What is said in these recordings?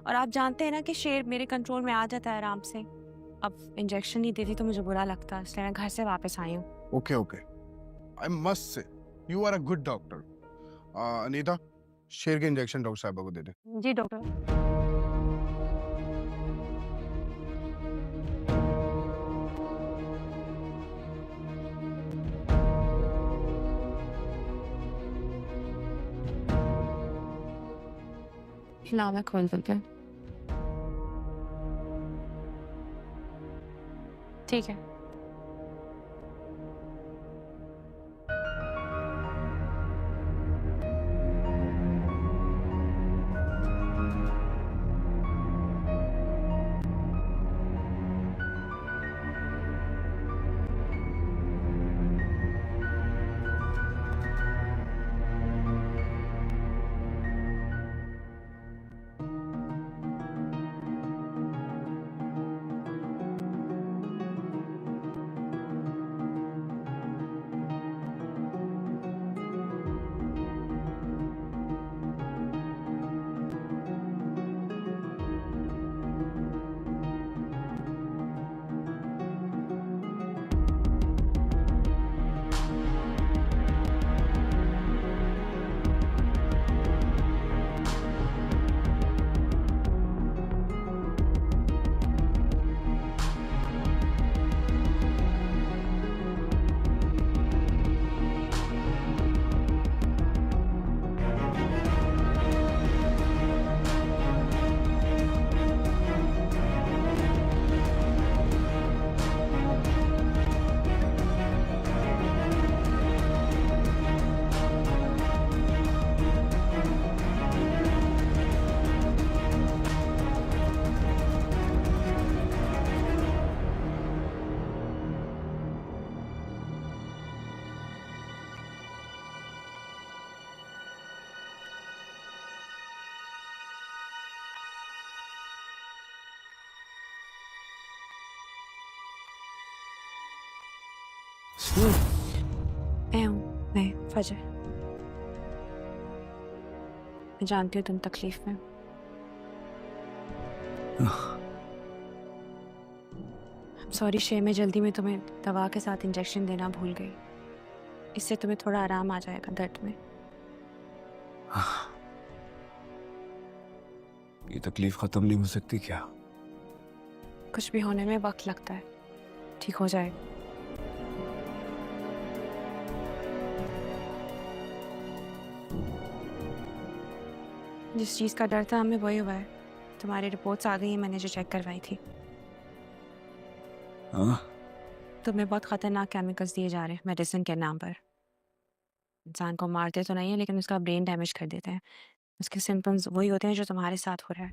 और आप जानते हैं ना कि शेर मेरे कंट्रोल में आ जाता है आराम से। अब इंजेक्शन नहीं देती तो मुझे बुरा लगता है, इसलिए मैं घर से वापस आई हूँ। Okay okay, I must say you are a good doctor. Anita, शेर के इंजेक्शन डॉक्टर साहबा को दे दे। जी डॉक्टर। लाओ मैं खोल दूँ क्या? ठीक है। मैं फजर, मैं जानती हूँ तुम तकलीफ में। सॉरी शेर, मैं जल्दी में तुम्हें दवा के साथ इंजेक्शन देना भूल गई। इससे तुम्हें थोड़ा आराम आ जाएगा दर्द में। ये तकलीफ खत्म नहीं हो सकती क्या? कुछ भी होने में वक्त लगता है, ठीक हो जाएगा। जिस चीज़ का डर था हमें वही हुआ है। तुम्हारी रिपोर्ट्स आ गई हैं, मैंने जो चेक करवाई थी। हाँ? तुम्हें बहुत खतरनाक केमिकल्स दिए जा रहे हैं मेडिसिन के नाम पर। इंसान को मारते तो नहीं है, लेकिन उसका ब्रेन डैमेज कर देते हैं। उसके सिम्टम्स वही होते हैं जो तुम्हारे साथ हो रहा है।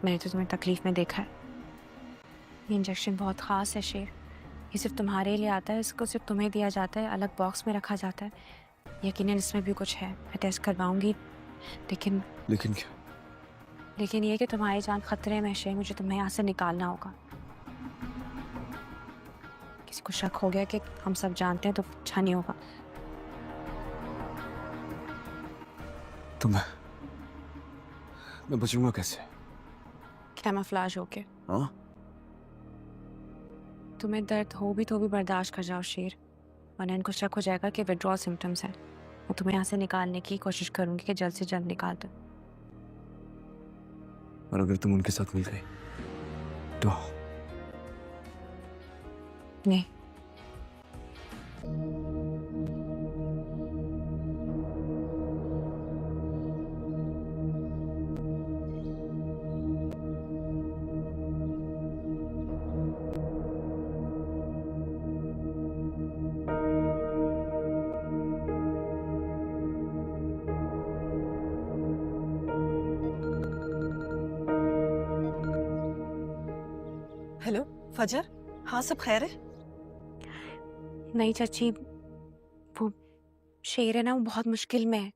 मैंने तो तुम्हें तकलीफ में देखा है। ये इंजेक्शन बहुत ख़ास है शेर, ये सिर्फ तुम्हारे लिए आता है। इसको सिर्फ तुम्हें दिया जाता है, अलग बॉक्स में रखा जाता है। यकीनन इसमें भी कुछ है, मैं टेस्ट करवाऊंगी। लेकिन क्या? लेकिन ये कि तुम्हारी जान खतरे में शेर, मुझे तुम्हें यहाँ से निकालना होगा। किसी को शक हो गया कि हम सब जानते हैं तो अच्छा नहीं होगा। तो मैं बचूंगा कैसे? कैमोफ्लेज होके। हाँ? तुम्हें दर्द हो भी तो भी बर्दाश्त कर जाओ शेर, वरना इनको शक हो जाएगा कि विड्रॉल सिम्टम्स हैं। मैं तुम्हें यहाँ से निकालने की कोशिश करूंगी कि जल्द से जल्द निकाल दो। और अगर तुम उनके साथ मिल गई तो? नहीं। हेलो फजर, हाँ सब खैर है? नहीं चाची, वो शेर है ना, वो बहुत मुश्किल में है।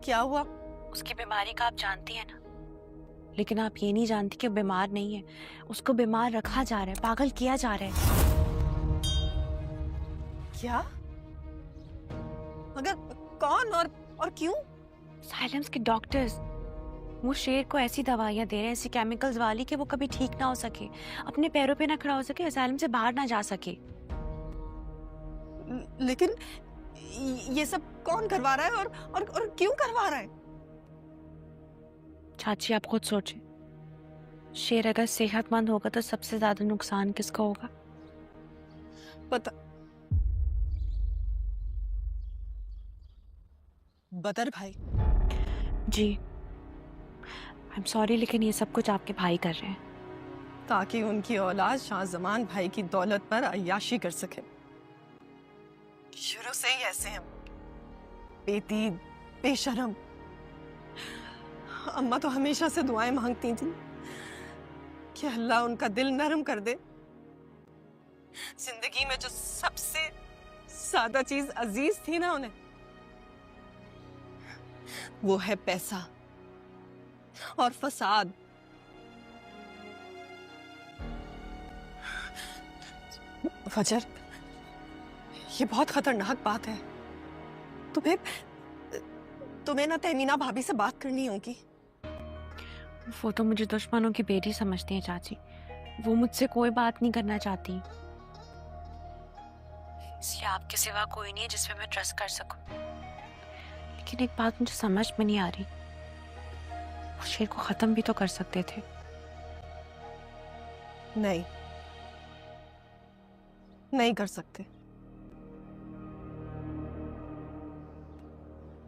क्या हुआ? उसकी बीमारी का आप जानती हैं ना, लेकिन आप ये नहीं जानती कि वो बीमार नहीं है। उसको बीमार रखा जा रहा है, पागल किया जा रहा है। क्या? मगर कौन और क्यों? साइलेंस के डॉक्टर्स वो शेर को ऐसी दवाइयाँ दे रहे हैं, ऐसी केमिकल्स वाली, कि वो कभी ठीक ना हो सके, अपने पैरों पे ना खड़ा हो सके, असाइलम से बाहर ना जा सके। लेकिन ये सब कौन करवा रहा है और क्यों करवा रहा है? चाची आप खुद सोचें, शेर अगर सेहतमंद होगा तो सबसे ज्यादा नुकसान किसका होगा? पता बतर भाई। जी आई एम सॉरी, लेकिन ये सब कुछ आपके भाई कर रहे हैं। ताकि उनकी औलाद शाहजमान भाई की दौलत पर अय्याशी कर सके। शुरू से ही ऐसे हैं, बेदीन, बेशरम। अम्मा तो हमेशा से दुआएं मांगती थी कि अल्लाह उनका दिल नरम कर दे। जिंदगी में जो सबसे सादा चीज अजीज थी ना उन्हें, वो है पैसा और फसाद। फजर, ये बहुत खतरनाक बात है। तुम्हें ना तहमीना भाभी से बात करनी होगी। वो तो मुझे दुश्मनों की बेटी समझती है चाची, वो मुझसे कोई बात नहीं करना चाहती, इसलिए आपके सिवा कोई नहीं है जिसपे मैं ट्रस्ट कर सकूं। लेकिन एक बात मुझे समझ में नहीं आ रही, वो शेर को खत्म भी तो कर सकते थे। नहीं कर सकते,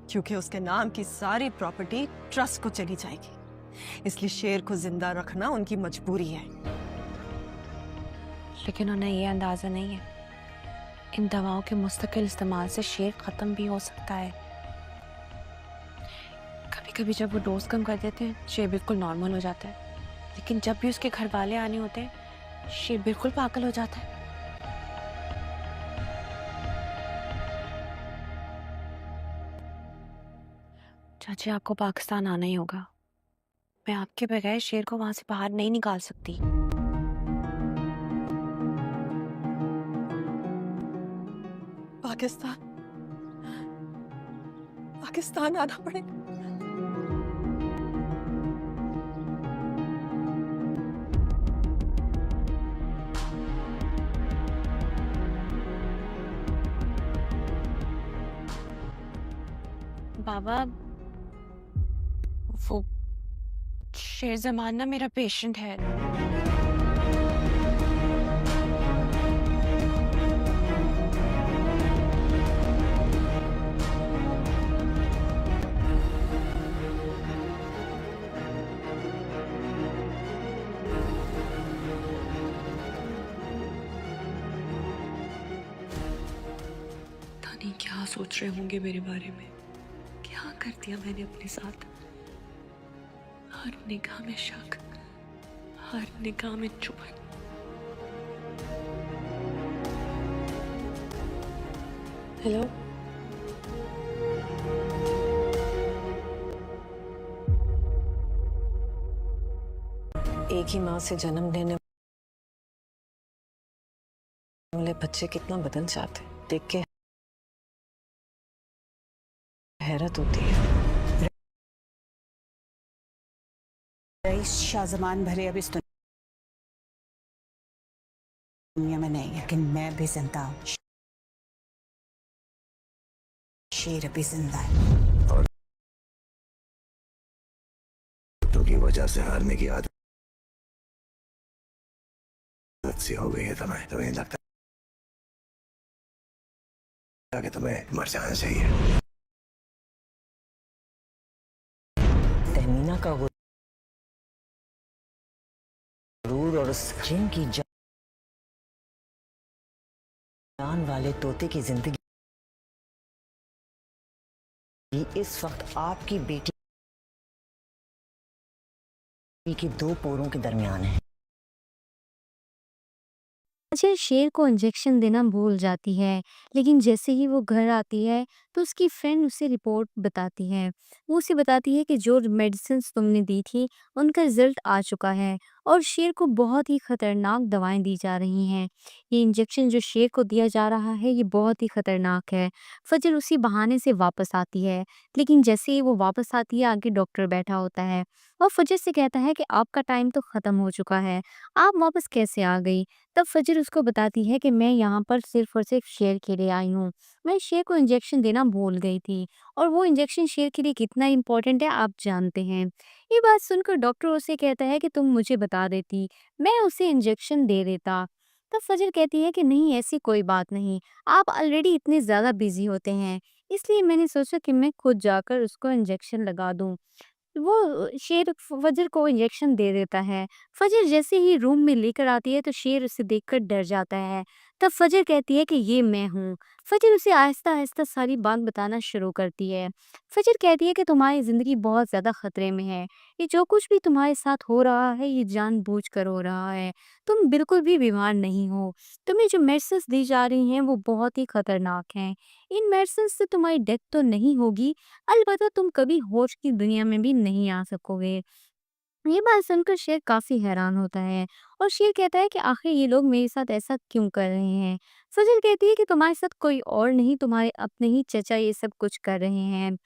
क्योंकि उसके नाम की सारी प्रॉपर्टी ट्रस्ट को चली जाएगी। इसलिए शेर को जिंदा रखना उनकी मजबूरी है। लेकिन उन्हें ये अंदाजा नहीं है, इन दवाओं के मुस्तकिल इस्तेमाल से शेर खत्म भी हो सकता है। कभी कभी जब वो डोज कम कर देते हैं, शेर बिल्कुल नॉर्मल हो जाता है, लेकिन जब भी उसके घर वाले आने होते हैं, शेर बिल्कुल पागल हो जाता है। चाची आपको पाकिस्तान आना ही होगा, मैं आपके बगैर शेर को वहां से बाहर नहीं निकाल सकती। पाकिस्तान आना पड़ेगा। बाबा, वो शेर जमान ना मेरा पेशेंट है। पता नहीं क्या सोच रहे होंगे मेरे बारे में, क्या कर दिया मैंने अपने साथ। हर निगाह में शक, हर निगाह में चुभन। हेलो, एक ही माँ से जन्म लेने वाले बच्चे कितना बदल जाते हैं, देख के हैरत होती है। रईस शाहजमान भले अब इस दुनिया में नहीं है, लेकिन मैं भी जिंदा हूँ। शेर भी जिंदा है। और तो की वजह से हारने की आदत सी हो गई है तुम्हें लगता है कि तुम्हें मर जाना चाहिए। तहमीना का गुरूर और उस जिन की जान वाले तोते की जिंदगी इस वक्त आपकी बेटी की दो पोरों के दरमियान है। अजय शेर को इंजेक्शन देना भूल जाती है, लेकिन जैसे ही वो घर आती है तो उसकी फ्रेंड उसे रिपोर्ट बताती है। वो उसे बताती है कि जो मेडिसिन्स तुमने दी थी उनका रिजल्ट आ चुका है और शेर को बहुत ही खतरनाक दवाएं दी जा रही हैं। ये इंजेक्शन जो शेर को दिया जा रहा है ये बहुत ही खतरनाक है। फजर उसी बहाने से वापस आती है, लेकिन जैसे ही वो वापस आती है आगे डॉक्टर बैठा होता है और फजर से कहता है कि आपका टाइम तो ख़त्म हो चुका है, आप वापस कैसे आ गई? तब फजर उसको बताती है कि मैं यहाँ पर सिर्फ़ और सिर्फ़ शेर के लिए आई हूँ। मैं शेर को इंजेक्शन देना भूल गई थी और वो इंजेक्शन शेर के लिए कितना इम्पोर्टेंट है आप जानते हैं। ये बात सुनकर डॉक्टर उसे कहता है कि तुम मुझे बता देती, मैं उसे इंजेक्शन दे देता। तब फजर कहती है कि नहीं ऐसी कोई बात नहीं, आप ऑलरेडी इतने ज़्यादा बिज़ी होते हैं, इसलिए मैंने सोचा कि मैं खुद जाकर उसको इंजेक्शन लगा दूँ। वो शेर फजर को इंजेक्शन दे देता है। फजर जैसे ही रूम में लेकर आती है तो शेर उसे देखकर डर जाता है। तब फजर कहती है कि ये मैं हूँ। फजर उसे आहिस्ता-आहिस्ता सारी बात बताना शुरू करती है। फजर कहती है कि तुम्हारी ज़िंदगी बहुत ज़्यादा खतरे में है। ये जो कुछ भी तुम्हारे साथ हो रहा है ये जानबूझकर हो रहा है। तुम बिल्कुल भी बीमार नहीं हो। तुम्हें जो मेडिसिन्स दी जा रही हैं वो बहुत ही खतरनाक हैं। इन मेडिसिन्स से तुम्हारी डेथ तो नहीं होगी, अलबत्ता तुम कभी होश की दुनिया में भी नहीं आ सकोगे। ये बात सुनकर शेर काफी हैरान होता है और शेर कहता है कि आखिर ये लोग मेरे साथ ऐसा क्यों कर रहे हैं। फजल कहती है कि तुम्हारे साथ कोई और नहीं, तुम्हारे अपने ही चचा ये सब कुछ कर रहे हैं।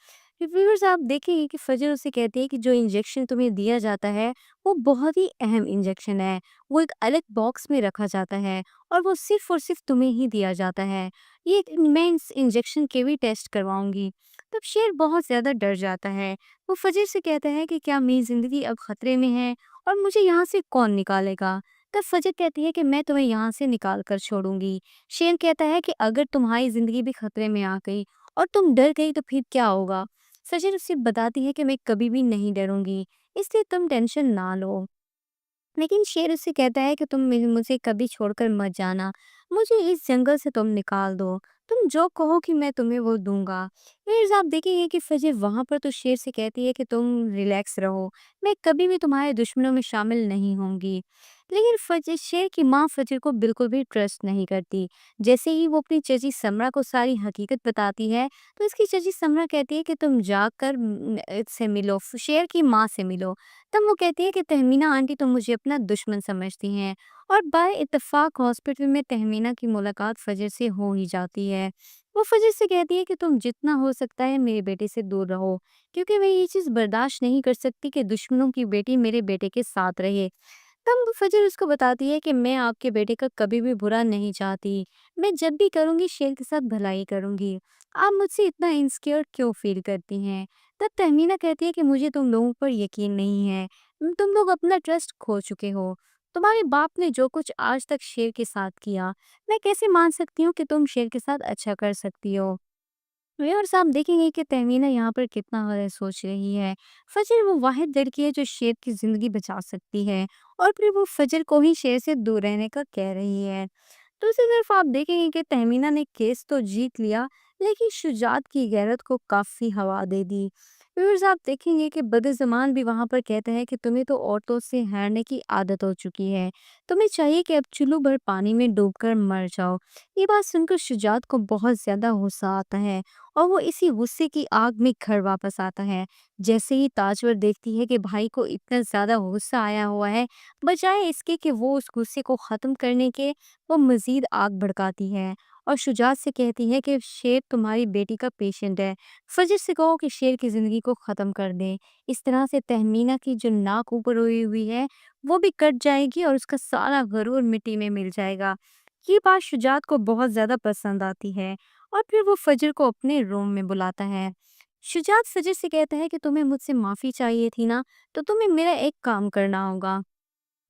व्यूअर्स आप देखेंगे कि फजल उसे कहती है कि जो इंजेक्शन तुम्हें दिया जाता है वो बहुत ही अहम इंजेक्शन है। वो एक अलग बॉक्स में रखा जाता है और वो सिर्फ और सिर्फ तुम्हें ही दिया जाता है। मैं इस इंजेक्शन के भी टेस्ट करवाऊंगी। तब शेर बहुत ज्यादा डर जाता है। वो फजर से कहता है कि क्या मेरी ज़िंदगी अब खतरे में है और मुझे यहाँ से कौन निकालेगा? तब फजर कहती है कि मैं तुम्हें यहाँ से निकाल कर छोड़ूंगी। शेर कहता है कि अगर तुम्हारी ज़िंदगी भी खतरे में आ गई और तुम डर गई तो फिर क्या होगा? फजर उसे बताती है कि मैं कभी भी नहीं डरूंगी, इसलिए तुम टेंशन ना लो। लेकिन शेर उससे कहता है कि तुम मुझे कभी छोड़कर मत जाना, मुझे इस जंगल से तुम निकाल दो, तुम जो कहो कि मैं तुम्हें वो दूंगा। फिर आप देखेंगे कि फजर वहां पर तो शेर से कहती है कि तुम रिलैक्स रहो, मैं कभी भी तुम्हारे दुश्मनों में शामिल नहीं होंगी। लेकिन फजर शेर की माँ फजर को बिल्कुल भी ट्रस्ट नहीं करती। जैसे ही वो अपनी चची समरा को सारी हकीकत बताती है तो इसकी चची समरा कहती है कि तुम जाकर इससे मिलो, शेर की माँ से मिलो। तब वो कहती है कि तहमीना आंटी तो मुझे अपना दुश्मन समझती हैं और बाय इत्तेफाक हॉस्पिटल में तहमीना की मुलाकात फजर से हो ही जाती है। वो फजर से कहती है कि तुम जितना हो सकता है मेरे बेटे से दूर रहो, क्योंकि मैं ये चीज़ बर्दाश्त नहीं कर सकती कि दुश्मनों की बेटी मेरे बेटे के साथ रहे। तब वो फजर उसको बताती है कि मैं आपके बेटे का कभी भी बुरा नहीं चाहती, मैं जब भी करूँगी शेर के साथ भलाई करूँगी। आप मुझसे इतना इनसिक्योर क्यों फील करती हैं? तब तहमीना कहती है कि मुझे तुम लोगों पर यकीन नहीं है, तुम लोग अपना ट्रस्ट खो चुके हो। तुम्हारे बाप ने जो कुछ आज तक शेर के साथ किया, मैं कैसे मान सकती हूँ कि तुम शेर के साथ अच्छा कर सकती हो। व्यूअर्स आप देखेंगे कि तहमीना यहाँ पर कितना ज़्यादा सोच रही है। फजर वो वाहिद लड़की है जो शेर की ज़िंदगी बचा सकती है और फिर वो फजर को ही शेर से दूर रहने का कह रही है। दूसरी तरफ आप देखेंगे कि तहमीना ने केस तो जीत लिया, लेकिन शुजात की गैरत को काफ़ी हवा दे दी। व्यूअर्स आप देखेंगे कि बदज़मान भी वहाँ पर कहता है कि तुम्हें तो औरतों से हारने की आदत हो चुकी है, तुम्हें चाहिए कि अब चुल्लू भर पानी में डूबकर मर जाओ। ये बात सुनकर शुजात को बहुत ज़्यादा गुस्सा आता है और वो इसी गुस्से की आग में घर वापस आता है। जैसे ही ताजवर देखती है कि भाई को इतना ज़्यादा गुस्सा आया हुआ है, बजाय इसके कि वो उस गुस्से को ख़त्म करने के वो मज़ीद आग भड़काती है और शुजात से कहती है कि शेर तुम्हारी बेटी का पेशेंट है, फजर से कहो कि शेर की ज़िंदगी को ख़त्म कर दे। इस तरह से तहमीना की जो नाक ऊपर हुई हुई है वो भी कट जाएगी और उसका सारा गरूर मिट्टी में मिल जाएगा। ये बात शुजात को बहुत ज़्यादा पसंद आती है और फिर वो फजर को अपने रूम में बुलाता है। शुजात फजर से कहता है कि तुम्हें मुझसे माफ़ी चाहिए थी ना, तो तुम्हें मेरा एक काम करना होगा।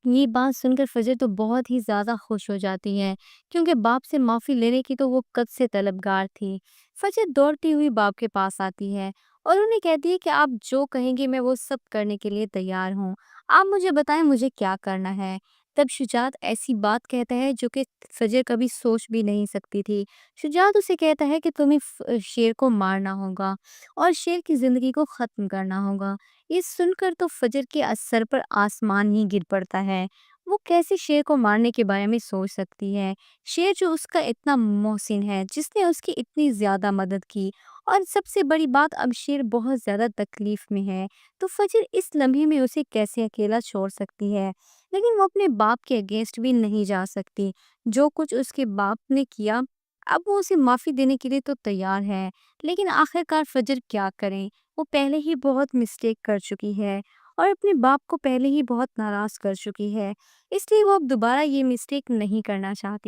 ये बात सुनकर फजर तो बहुत ही ज़्यादा खुश हो जाती है, क्योंकि बाप से माफ़ी लेने की तो वो कब से तलबगार थी। फजर दौड़ती हुई बाप के पास आती है और उन्हें कहती है कि आप जो कहेंगे मैं वो सब करने के लिए तैयार हूँ। आप मुझे बताएं मुझे क्या करना है। तब शुजात ऐसी बात कहता है जो कि फजर कभी सोच भी नहीं सकती थी। शुजात उसे कहता है कि तुम्हें शेर को मारना होगा और शेर की ज़िंदगी को ख़त्म करना होगा। ये सुनकर तो फजर के सर पर आसमान ही गिर पड़ता है। वो कैसे शेर को मारने के बारे में सोच सकती है। शेर जो उसका इतना मोहसिन है, जिसने उसकी इतनी ज़्यादा मदद की, और सबसे बड़ी बात अब शेर बहुत ज़्यादा तकलीफ़ में है, तो फजर इस लम्हे में उसे कैसे अकेला छोड़ सकती है। लेकिन वो अपने बाप के अगेंस्ट भी नहीं जा सकती। जो कुछ उसके बाप ने किया, अब वो उसे माफ़ी देने के लिए तो तैयार है, लेकिन आखिरकार फजर क्या करें? वो पहले ही बहुत मिस्टेक कर चुकी है और अपने बाप को पहले ही बहुत नाराज़ कर चुकी है, इसलिए वो अब दोबारा ये मिस्टेक नहीं करना चाहती।